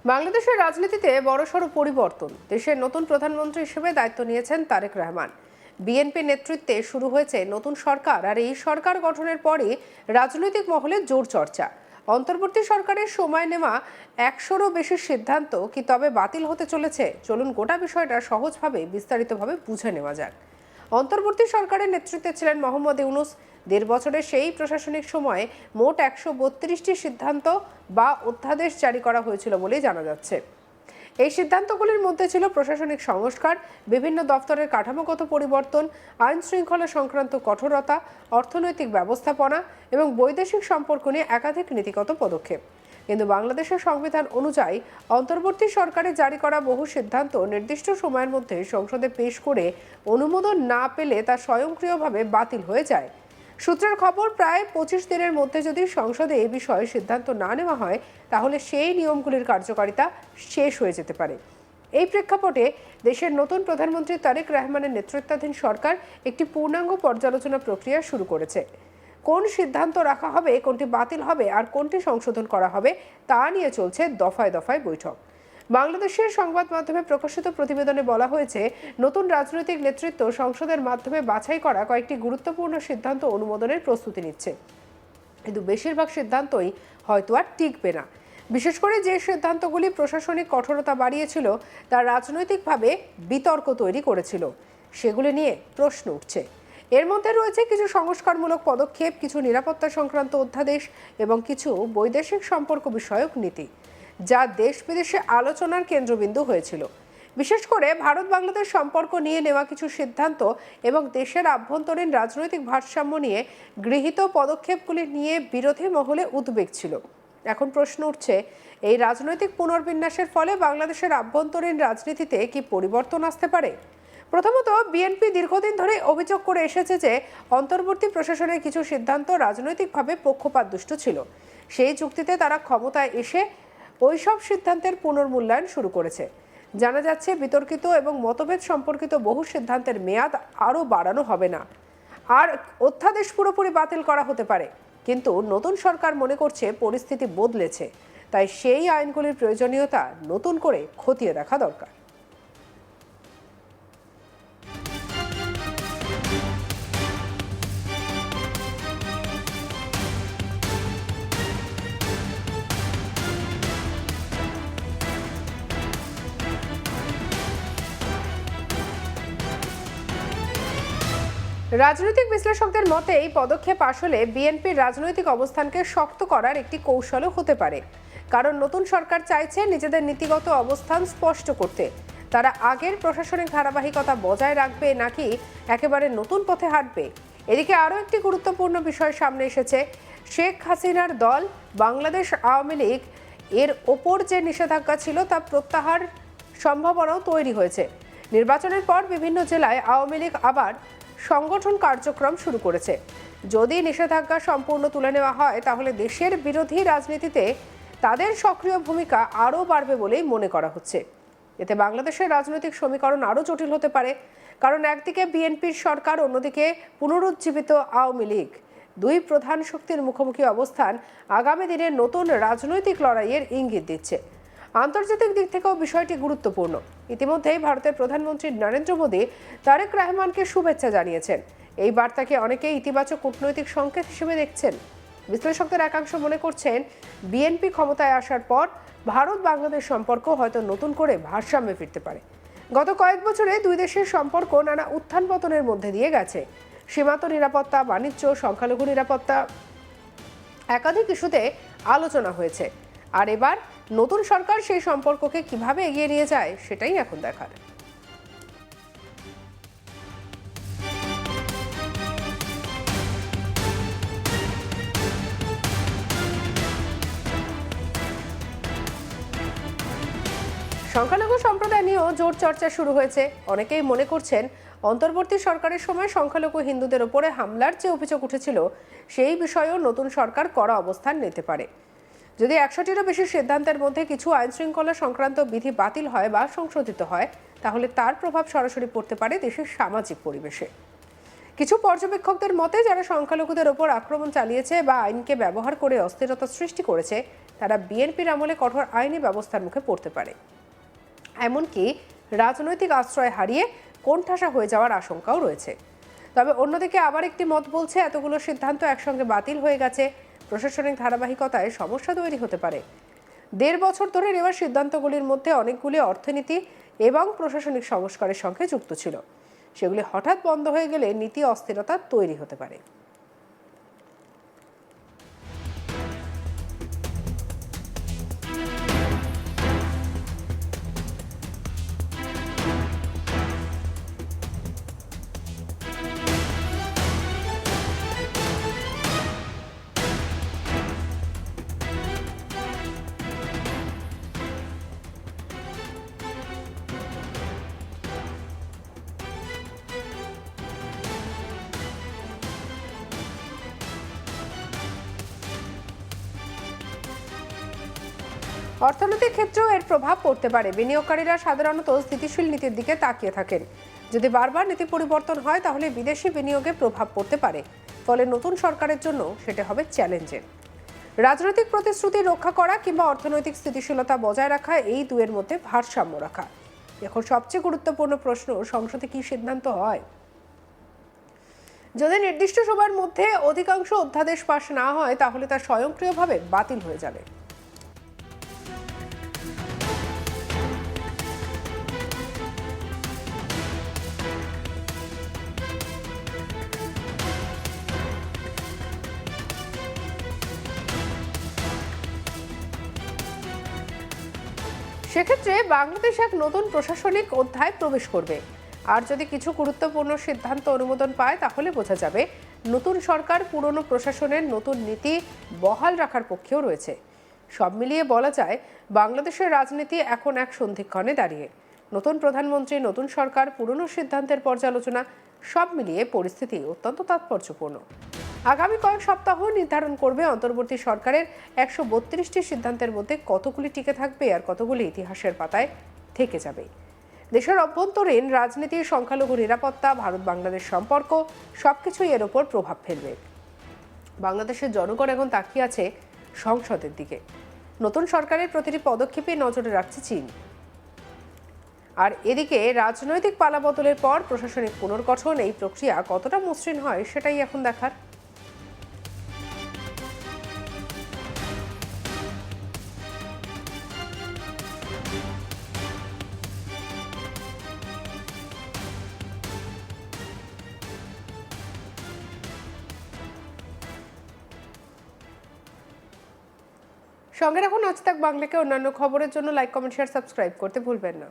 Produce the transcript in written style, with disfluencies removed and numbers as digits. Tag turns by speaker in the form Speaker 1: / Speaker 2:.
Speaker 1: বাংলাদেশের রাজনীতিতে বড়সড় পরিবর্তন। দেশের নতুন প্রধানমন্ত্রী হিসেবে দায়িত্ব নিয়েছেন তারেক রহমান। বিএনপি নেতৃত্বে শুরু হয়েছে নতুন সরকার, আর এই সরকার গঠনের পরই রাজনৈতিক মহলে জোর চর্চা। অন্তর্বর্তী সরকারের সময় নেওয়া 100রও বেশি সিদ্ধান্ত কি তবে বাতিল হতে চলেছে? চলুন গোটা বিষয়টা সহজভাবে বিস্তারিতভাবে বুঝে নেওয়া যাক। অন্তর্বর্তী সরকারের নেতৃত্বে ছিলেন মোহাম্মদ ইউনূস। 1.5 বছরের সেই প্রশাসনিক সময়ে মোট 132টি সিদ্ধান্ত বা অধ্যাদেশ জারি করা হয়েছিল বলেই জানা যাচ্ছে। এই সিদ্ধান্তগুলির মধ্যে ছিল প্রশাসনিক সংস্কার, বিভিন্ন দফতরের কাঠামোগত পরিবর্তন, আইন শৃঙ্খলা সংক্রান্ত কঠোরতা, অর্থনৈতিক ব্যবস্থাপনা এবং বৈদেশিক সম্পর্ক নিয়ে একাধিক নীতিগত পদক্ষেপ। কিন্তু বাংলাদেশের সংবিধান অনুযায়ী অন্তর্বর্তী সরকারে জারি করা বহু সিদ্ধান্ত নির্দিষ্ট সময়ের মধ্যে সংসদে পেশ করে অনুমোদন না পেলে তা স্বয়ংক্রিয়ভাবে বাতিল হয়ে যায়। সূত্রের খবর, প্রায় 25 দিনের মধ্যে যদি সংসদে এ বিষয়ে সিদ্ধান্ত না নেওয়া হয় তাহলে সেই নিয়মগুলির কার্যকারিতা শেষ হয়ে যেতে পারে। এই প্রেক্ষাপটে দেশের নতুন প্রধানমন্ত্রী তারেক রহমানের নেতৃত্বাধীন সরকার একটি পূর্ণাঙ্গ পর্যালোচনা প্রক্রিয়া শুরু করেছে। কোন সিদ্ধান্ত রাখা হবে, কোনটি বাতিল হবে আর কোনটি সংশোধন করা হবে তা নিয়ে চলছে দফায় দফায় বৈঠক। বাংলাদেশের সংবাদ মাধ্যমে প্রকাশিত প্রতিবেদনে বলা হয়েছে, নতুন রাজনৈতিক নেতৃত্ব সংসদের মাধ্যমে বাছাই করা কয়েকটি গুরুত্বপূর্ণ সিদ্ধান্ত অনুমোদনের প্রস্তুতি নিচ্ছে। কিন্তু বেশিরভাগ সিদ্ধান্তই হয়তো আর টিকবে না। বিশেষ করে যে সিদ্ধান্তগুলি প্রশাসনিক কঠোরতা বাড়িয়েছিল, তা রাজনৈতিকভাবে বিতর্ক তৈরি করেছিল, সেগুলি নিয়ে প্রশ্ন উঠছে। এর মধ্যে রয়েছে কিছু সংস্কারমূলক পদক্ষেপ, কিছু নিরাপত্তা সংক্রান্ত অধ্যাদেশ এবং কিছু বৈদেশিক সম্পর্ক বিষয়ক নীতি, যা দেশ বিদেশে আলোচনার কেন্দ্রবিন্দু হয়েছিল। বিশেষ করে ভারত বাংলাদেশ সম্পর্ক নিয়ে নেওয়া কিছু সিদ্ধান্ত এবং দেশের আভ্যন্তরীণ রাজনৈতিক ভারসাম্য নিয়ে গৃহীত পদক্ষেপগুলি নিয়ে বিরোধী মহলে উদ্বেগ ছিল। এখন প্রশ্ন উঠছে, এই রাজনৈতিক পুনর্বিন্যাসের ফলে বাংলাদেশের আভ্যন্তরীণ রাজনীতিতে কি পরিবর্তন আসতে পারে? প্রথমত, বিএনপি দীর্ঘদিন ধরে অভিযোগ করে এসেছে যে অন্তর্বর্তী প্রশাসনের কিছু সিদ্ধান্ত রাজনৈতিকভাবে পক্ষপাতদুষ্ট ছিল। সেই যুক্তিতে তারা ক্ষমতায় এসে ওইসব সিদ্ধান্তের পুনর্মূল্যায়ন শুরু করেছে। জানা যাচ্ছে, বিতর্কিত এবং মতভেদ সম্পর্কিত বহু সিদ্ধান্তের মেয়াদ আরও বাড়ানো হবে না, আর অধ্যাদেশ পুরোপুরি বাতিল করা হতে পারে। কিন্তু নতুন সরকার মনে করছে পরিস্থিতি বদলেছে, তাই সেই আইনগুলির প্রয়োজনীয়তা নতুন করে খতিয়ে দেখা দরকার। রাজনৈতিক বিশ্লেষকদের মতে এই পদক্ষেপ আসলে বিএনপির রাজনৈতিক অবস্থানকে শক্ত করার একটি কৌশলও হতে পারে। কারণ নতুন সরকার চাইছে নিজেদের নীতিগত অবস্থান স্পষ্ট করতে। তারা আগের প্রশাসনিক ধারাবাহিকতা বজায় রাখবে নাকি একেবারে নতুন পথে হাঁটবে। এদিকে আরও একটি গুরুত্বপূর্ণ বিষয় সামনে এসেছে। শেখ হাসিনার দল বাংলাদেশ আওয়ামী লীগ এর ওপর যে নিষেধাজ্ঞা ছিল তা প্রত্যাহার সম্ভাবনাও তৈরি হয়েছে। নির্বাচনের পর বিভিন্ন জেলায় আওয়ামী লীগ আবার সংগঠন কার্যক্রম শুরু করেছে। যদি নিষেধাজ্ঞা সম্পূর্ণ তুলে নেওয়া হয় তাহলে দেশের বিরোধী রাজনীতিতে তাদের সক্রিয় ভূমিকা আরও বাড়বে বলেই মনে করা হচ্ছে। এতে বাংলাদেশের রাজনৈতিক সমীকরণ আরও জটিল হতে পারে। কারণ একদিকে বিএনপির সরকার, অন্যদিকে পুনরুজ্জীবিত আওয়ামী লীগ, দুই প্রধান শক্তির মুখোমুখি অবস্থান আগামী দিনে নতুন রাজনৈতিক লড়াইয়ের ইঙ্গিত দিচ্ছে। আন্তর্জাতিক দিক থেকেও বিষয়টি গুরুত্বপূর্ণ। ইতিমধ্যেই ভারতের প্রধানমন্ত্রী নরেন্দ্র মোদী তারেক রহমানকে শুভেচ্ছা জানিয়েছেন। এই বার্তাকে অনেকেই ইতিবাচক কূটনৈতিক সংকেত হিসেবে দেখছেন। বিশ্লেষকদের একাংশ মনে করছেন, বিএনপি ক্ষমতায় আসার পর ভারত বাংলাদেশ সম্পর্ক হয়তো নতুন করে ভারসাম্যে ফিরতে পারে। গত কয়েক বছরে দুই দেশের সম্পর্ক নানা উত্থান পতনের মধ্যে দিয়ে গেছে। সীমান্ত নিরাপত্তা, বাণিজ্য, সংখ্যালঘু নিরাপত্তা, একাধিক ইস্যুতে আলোচনা হয়েছে। আর এবার নতুন সরকার সেই সম্পর্ককে কিভাবে এগিয়ে নিয়ে যায় সেটাই এখন দেখার। সংখ্যালঘু সম্প্রদায় নিয়েও জোর চর্চা শুরু হয়েছে। অনেকেই মনে করছেন, অন্তর্বর্তী সরকারের সময় সংখ্যালঘু হিন্দুদের ওপরে হামলার যে অভিযোগ উঠেছিল সেই বিষয়েও নতুন সরকার কড়া অবস্থান নিতে পারে। যদি 100টিরও বেশি সিদ্ধান্তের মধ্যে কিছু আইন শৃঙ্খলা সংক্রান্ত বিধি বাতিল হয় বা সংশোধিত হয়, তাহলে তার প্রভাব সরাসরি পড়তে পারে দেশের সামাজিক পরিবেশে। কিছু পর্যবেক্ষকদের মতে, যারা সংখ্যালঘুদের ওপর আক্রমণ চালিয়েছে বা আইনকে ব্যবহার করে অস্থিরতা সৃষ্টি করেছে তারা বিএনপির আমলে কঠোর আইনি ব্যবস্থার মুখে পড়তে পারে, এমনকি রাজনৈতিক আশ্রয় হারিয়ে কোণঠাসা হয়ে যাওয়ার আশঙ্কাও রয়েছে। তবে অন্যদিকে আবার একটি মত বলছে, এতগুলো সিদ্ধান্ত একসঙ্গে বাতিল হয়ে গেছে, প্রশাসনিক ধারাবাহিকতায় সমস্যা তৈরি হতে পারে। ১.৫ বছর ধরে নেওয়া সিদ্ধান্তগুলির মধ্যে অনেকগুলি অর্থনীতি এবং প্রশাসনিক সংস্কারের সঙ্গে যুক্ত ছিল। সেগুলি হঠাৎ বন্ধ হয়ে গেলে নীতি অস্থিরতা তৈরি হতে পারে। অর্থনৈতিক ক্ষেত্রেও এর প্রভাব পড়তে পারে। বিনিয়োগকারীরা সাধারণত স্থিতিশীল নীতির দিকে তাকিয়ে থাকেন। যদি বারবার নীতি পরিবর্তন হয় তাহলে বিদেশি বিনিয়োগে প্রভাব পড়তে পারে, ফলে নতুন সরকারের জন্য সেটা হবে চ্যালেঞ্জের। রাজনৈতিক প্রতিশ্রুতি রক্ষা করা কিংবা অর্থনৈতিক স্থিতিশীলতা বজায় রাখা, এই দুয়ের মধ্যে ভারসাম্য রাখা। এখন সবচেয়ে গুরুত্বপূর্ণ প্রশ্ন, সংসদে কি সিদ্ধান্ত হয়? যদি নির্দিষ্ট সময়ের মধ্যে অধিকাংশ অধ্যাদেশ পাশ না হয় তাহলে তা স্বয়ংক্রিয়ভাবে বাতিল হয়ে যাবে। সেক্ষেত্রে বাংলাদেশ এক নতুন প্রশাসনিক অধ্যায় প্রবেশ করবে। আর যদি কিছু গুরুত্বপূর্ণ সিদ্ধান্ত অনুমোদন পায় তাহলে বোঝা যাবে নতুন সরকার পুরনো প্রশাসনের নতুন নীতি বহাল রাখার পক্ষেও রয়েছে। সব মিলিয়ে বলা যায় বাংলাদেশের রাজনীতি এখন এক সন্ধিক্ষণে দাঁড়িয়ে। নতুন প্রধানমন্ত্রী, নতুন সরকার, পুরনো সিদ্ধান্তের পর্যালোচনা, সব মিলিয়ে পরিস্থিতি অত্যন্ত তাৎপর্যপূর্ণ। আগামী কয়েক সপ্তাহ নির্ধারণ করবে অন্তর্বর্তী সরকারের ১৩২টি সিদ্ধান্তের মধ্যে কতগুলি টিকে থাকবে আর কতগুলি ইতিহাসের পাতায় থেকে যাবে। দেশের অভ্যন্তরীণ রাজনীতি, সংখ্যালঘু নিরাপত্তা, ভারত বাংলাদেশ সম্পর্ক, সবকিছুই এর ওপর প্রভাব ফেলবে। বাংলাদেশের জনগণ এখন তাকিয়ে আছে সংসদের দিকে। নতুন সরকারের প্রতিটি পদক্ষেপে নজরে রাখছে চীন। আর এদিকে রাজনৈতিক পালাবদলের পর প্রশাসনিক পুনর্গঠন, এই প্রক্রিয়া কতটা মসৃণ হয় সেটাই এখন দেখার। সঙ্গে রাখুন আজ তাক বাংলাকে। অন্যান্য খবরের জন্য লাইক, কমেন্ট, শেয়ার, সাবস্ক্রাইব করতে ভুলবেন না।